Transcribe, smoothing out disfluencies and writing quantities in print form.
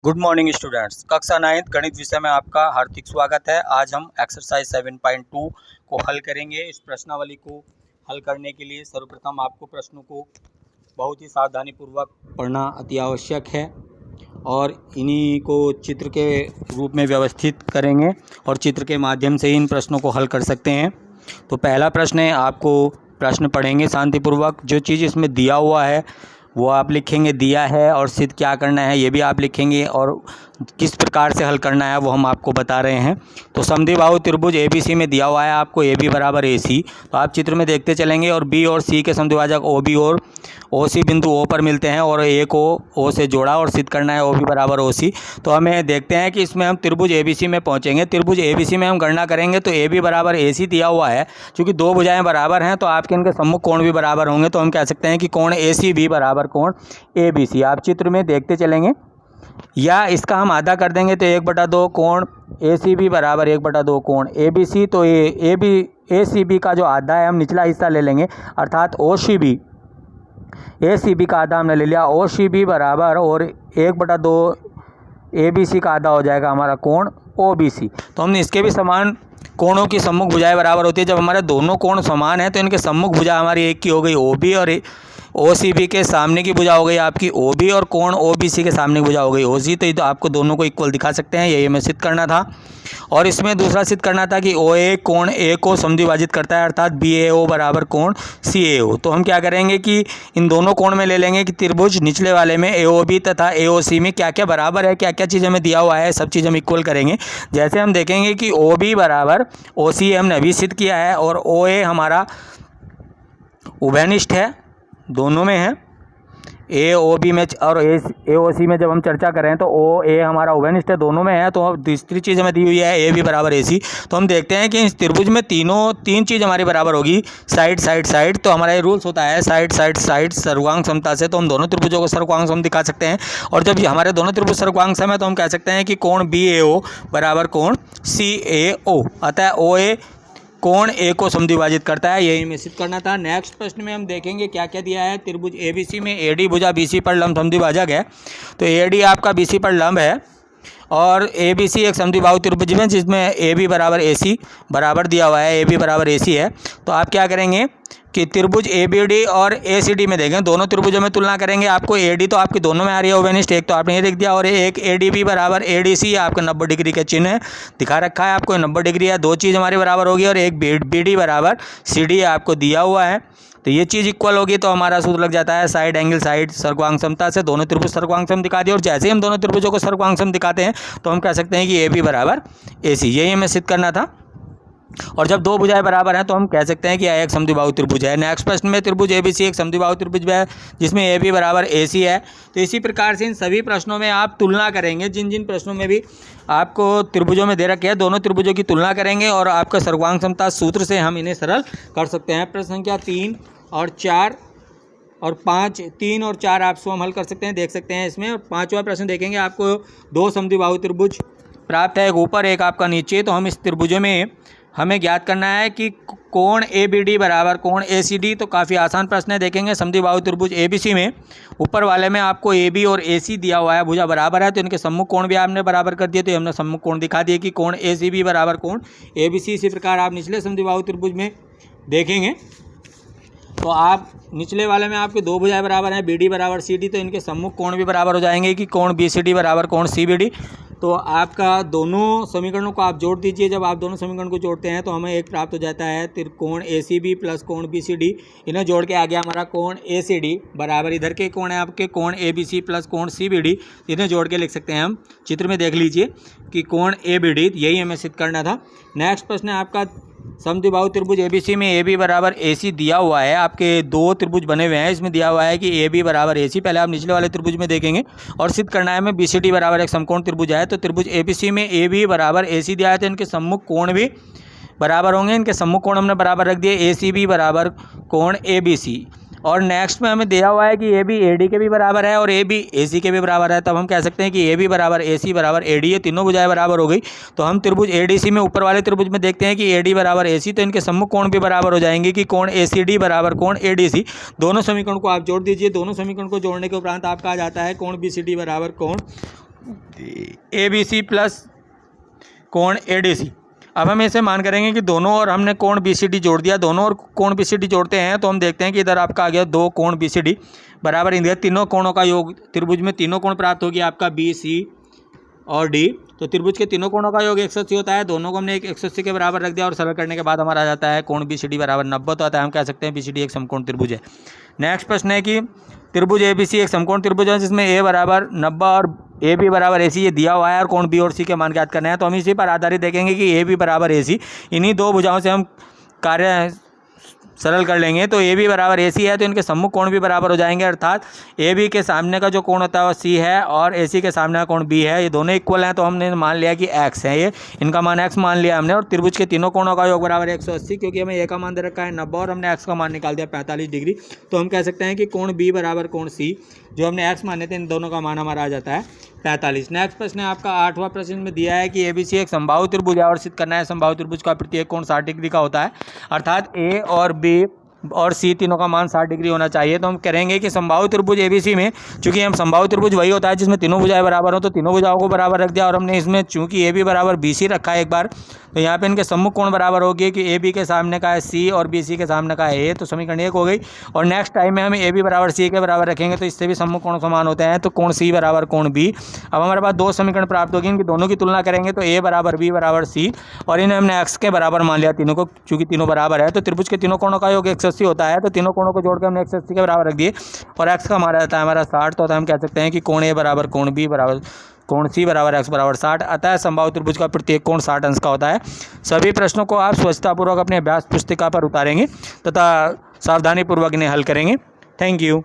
Good morning students. कक्षा 9 गणित विषय में आपका हार्दिक स्वागत है। आज हम एक्सरसाइज 7.2 को हल करेंगे। इस प्रश्नावली को हल करने के लिए सर्वप्रथम आपको प्रश्नों को बहुत ही सावधानीपूर्वक पढ़ना अति आवश्यक है और इन्हीं को चित्र के रूप में व्यवस्थित करेंगे और चित्र के माध्यम से इन प्रश्नों को हल कर सकते हैं। तो पहला प्रश्न है, आपको प्रश्न पढ़ेंगे शांतिपूर्वक। जो चीज़ इसमें दिया हुआ है वो आप लिखेंगे, दिया है, और सिद्ध क्या करना है ये भी आप लिखेंगे और किस प्रकार से हल करना है वो हम आपको बता रहे हैं। तो समद्विबाहु त्रिभुज ABC में दिया हुआ है आपको AB बराबर AC। तो आप चित्र में देखते चलेंगे और B और C के समद्विभाजक OB और OC बिंदु O पर मिलते हैं और A को O से जोड़ा और सिद्ध करना है OB बराबर OC। तो हमें देखते हैं कि इसमें हम त्रिभुज ABC में पहुंचेंगे। त्रिभुज ABC में हम गणना करेंगे तो AB बराबर AC दिया हुआ है। चूँकि दो भुजाएं बराबर हैं तो आपके इनके सम्मुख कोण भी बराबर होंगे। तो हम कह सकते हैं कि कोण ACB बराबर कोण ABC। आप चित्र में देखते चलेंगे या इसका हम आधा कर देंगे तो 1/2 कोण ACB बराबर 1/2 कोण ABC। तो ACB का जो आधा है हम निचला हिस्सा ले लेंगे, अर्थात OCB, ACB का आधा हमने ले लिया। OCB बराबर और 1/2 ABC का आधा हो जाएगा हमारा कोण OBC। तो हमने इसके भी समान कोणों की सम्मुख भुजाएं बराबर होती है। जब हमारे दोनों कोण समान है तो इनके सम्मुख भुजा हमारी एक की हो गई OB और OCB के सामने की भुजा हो गई आपकी OB और कोण OBC के सामने की भुजा हो गई OC। तो ये तो आपको दोनों को इक्वल दिखा सकते हैं, यही हमें सिद्ध करना था। और इसमें दूसरा सिद्ध करना था कि OA कोण A को समद्विभाजित करता है, अर्थात BAO बराबर कोण CAO। तो हम क्या करेंगे कि इन दोनों कोण में ले लेंगे कि त्रिभुज निचले वाले में AOB तथा AOC में क्या क्या बराबर है, क्या क्या चीज़ हमें दिया हुआ है, सब चीज़ हम इक्वल करेंगे। जैसे हम देखेंगे कि OB बराबर OC हमने अभी सिद्ध किया है और OA हमारा उभयनिष्ठ है, दोनों में है। AOB में और AOC में जब हम चर्चा करें तो OA हमारा उभयनिष्ठ है, दोनों में है। तो दूसरी चीज़ हमें दी हुई है AB बराबर AC। तो हम देखते हैं कि इस त्रिभुज में तीन चीज़ हमारी बराबर होगी, साइड साइड साइड। तो हमारा ये रूल्स होता है साइड साइड साइड सर्वांग समता से। तो हम दोनों त्रिभुजों को सर्वांग सम दिखा सकते हैं और जब हमारे दोनों त्रिभुज सर्वांग सम है तो हम कह सकते हैं कि कोण BAO बराबर कोण CAO। अतः OA कोण A को समद्विभाजित करता है, यही हमें सिद्ध करना था। नेक्स्ट प्रश्न में हम देखेंगे क्या क्या दिया है। त्रिभुज ABC में AD भुजा BC पर लंब समद्विभाजक है। तो AD आपका BC पर लंब है और ABC एक समद्विबाहु त्रिभुज में जिसमें AB बराबर AC बराबर दिया हुआ है, AB बराबर AC है। तो आप क्या करेंगे कि त्रिभुज ABD और ACD में देखें, दोनों त्रिभुजों में तुलना करेंगे। आपको AD तो आपकी दोनों में आ रही है उभयनिष्ठ, एक तो आपने ये लिख दिया, और एक ADB बराबर ADC आपका 90 डिग्री का चिन्ह है दिखा रखा है आपको, 90 डिग्री है। दो चीज़ हमारी बराबर होगी और एक BD बराबर CD आपको दिया हुआ है। तो ये चीज़ इक्वल होगी तो हमारा सूत्र लग जाता है साइड एंगल साइड सर्वांग समता से। दोनों त्रिभुज सर्वांग सम दिखा दिए और जैसे ही हम दोनों त्रिभुजों को सर्वांग सम दिखाते हैं तो हम कह सकते हैं कि AB बराबर AC, यही हमें सिद्ध करना था। और जब दो भुजाएं बराबर हैं तो हम कह सकते हैं कि यह एक समद्विबाहु त्रिभुज है। नेक्स्ट प्रश्न में त्रिभुज ABC एक समद्विबाहु त्रिभुज है जिसमें AB बराबर AC है। तो इसी प्रकार से इन सभी प्रश्नों में आप तुलना करेंगे, जिन जिन प्रश्नों में भी आपको त्रिभुजों में दे रखे हैं दोनों त्रिभुजों की तुलना करेंगे और आपका सर्वांग समता सूत्र से हम इन्हें सरल कर सकते हैं। प्रश्न संख्या 3 और 4 और 5, 3 और 4 आप स्वयं हल कर सकते हैं, देख सकते हैं इसमें। और पाँचवा प्रश्न देखेंगे, आपको दो समद्विबाहु त्रिभुज प्राप्त है, एक ऊपर एक आपका नीचे। तो हम इस त्रिभुजों में हमें ज्ञात करना है कि कोण ABD बराबर कोण ACD। तो काफ़ी आसान प्रश्न है, देखेंगे समद्विबाहु त्रिभुज ABC में ऊपर वाले में आपको AB और AC दिया हुआ है, भुजा बराबर है तो इनके सम्मुख कोण भी आपने बराबर कर दिए। तो हमने सम्मुख कोण दिखा दिए कि कोण ACB बराबर कोण ABC। इसी प्रकार आप निचले समद्विबाहु त्रिभुज में देखेंगे तो आप निचले वाले में आपके दो भुजाएं बराबर हैं, BD बराबर CD। तो इनके सम्मुख कोण भी बराबर हो जाएंगे कि कोण BCD बराबर कोण CBD। तो आपका दोनों समीकरणों को आप जोड़ दीजिए। जब आप दोनों समीकरण को जोड़ते हैं तो हमें एक प्राप्त हो जाता है त्रिकोण ACB प्लस कोण BCD। इन्हें जोड़ के आ गया हमारा कोण ACD बराबर इधर के कोण है आपके कोण ABC प्लस कोण CBD। इन्हें जोड़ के लिख सकते हैं हम, चित्र में देख लीजिए कि कोण ABD, यही हमें सिद्ध करना था। नेक्स्ट प्रश्न है आपका समद्विबाहु त्रिभुज ABC में AB बराबर AC दिया हुआ है। आपके दो त्रिभुज बने हुए हैं, इसमें दिया हुआ है कि AB बराबर AC। पहले आप निचले वाले त्रिभुज में देखेंगे और सिद्ध करना है हमें BCD बराबर एक समकोण त्रिभुज है। तो त्रिभुज ABC में AB बराबर AC दिया है तो इनके सम्मुख कोण भी बराबर होंगे। इनके सम्मुख कोण हमने बराबर रख दिए, ACB बराबर कोण ABC। और नेक्स्ट में हमें दिया हुआ है कि AB AD के भी बराबर है और AB AC के भी बराबर है। तब हम कह सकते हैं कि AB बराबर AC बराबर AD, ये तीनों भुजाएं बराबर हो गई। तो हम त्रिभुज ADC में ऊपर वाले त्रिभुज में देखते हैं कि AD बराबर AC, तो इनके सम्मुख कोण भी बराबर हो जाएंगे कि कोण ACD बराबर कोण ADC। दोनों समीकरण को आप जोड़ दीजिए। दोनों समीकरण को जोड़ने के उपरांत आपका आ जाता है कोण BCD बराबर कोण ABC प्लस कोण ADC। अब हम ऐसे मान करेंगे कि दोनों और हमने कोण BCD जोड़ दिया, दोनों और कोण BCD जोड़ते हैं तो हम देखते हैं कि इधर आपका आ गया 2 कोण BCD बराबर इन तीनों कोणों का योग, त्रिभुज में तीनों कोण प्राप्त हो गया आपका BC और D। तो त्रिभुज के तीनों कोणों का योग 180 होता है, दोनों को हमने 180 के बराबर रख दिया और सरल करने के बाद हमारा आ जाता है कोण BCD बराबर 90। तो आता है हम कह सकते हैं BCD एक समकोण त्रिभुज है। नेक्स्ट प्रश्न है कि त्रिभुज ABC एक समकोण त्रिभुज है जिसमें A बराबर 90 और AB बराबर AC ये दिया हुआ है और कोण B और C के मान ज्ञात करना है। तो हम इसी पर आधारित देखेंगे कि AB बराबर AC, इन्हीं दो भुजाओं से हम कार्य सरल कर लेंगे। तो AB बराबर AC है तो इनके सम्मुख कोण भी बराबर हो जाएंगे, अर्थात AB के सामने का जो कोण होता है वो C है और AC के सामने का कोण B है, ये दोनों इक्वल हैं। तो हमने मान लिया कि X है, ये इनका मान X मान लिया हमने। और त्रिभुज के तीनों कोणों का योग बराबर 180, क्योंकि हमें A का मान दे रखा है 90 और हमने X का मान निकाल दिया 45 डिग्री। तो हम कह सकते हैं कि कोण B बराबर कोण C, जो हमने X माने थे, इन दोनों का मान हमारा आ जाता है 45। नेक्स्ट प्रश्न है आपका 8वां प्रश्न में दिया है कि ABC एक समबाहु त्रिभुज है और सिद्ध करना है समबाहु त्रिभुज का प्रत्येक कोण 60 डिग्री का होता है, अर्थात A और B और C तीनों का मान 60 डिग्री होना चाहिए। तो हम करेंगे कि समबाहु त्रिभुज ABC में, चूंकि हम समबाहु त्रिभुज वही होता है जिसमें तीनों भुजाएं बराबर हो, तो तीनों भुजाओं को बराबर रख दिया और हमने इसमें चूंकि AB बराबर BC रखा है एक बार, तो यहाँ पे इनके सम्मुख कोण बराबर होगी कि AB के सामने का है C और BC के सामने का है A, तो समीकरण 1 हो गई। और नेक्स्ट टाइम में हम AB बराबर C के बराबर रखेंगे तो इससे भी सम्मुख कोण समान होते हैं, तो कोण C बराबर कोण B। अब हमारे पास दो समीकरण प्राप्त होगी, इनकी दोनों की तुलना करेंगे तो A बराबर B बराबर C और इन्हें हमने X के बराबर मान लिया तीनों को, चूंकि तीनों बराबर है। तो त्रिभुज के तीनों कोणों का योग 180 होता है, तो तीनों कोणों को जोड़ के हमने 180 के बराबर रख दिए और X का हमारा आता है हमारा 60। तो हम कह सकते हैं कि कोण A बराबर कोण B बराबर कोण C बराबर X बराबर 60। अतः समबाहु त्रिभुज का प्रत्येक कोण 60 अंश का होता है। सभी प्रश्नों को आप स्वच्छतापूर्वक अपने अभ्यास पुस्तिका पर उतारेंगे तथा सावधानीपूर्वक इन्हें हल करेंगे। Thank you.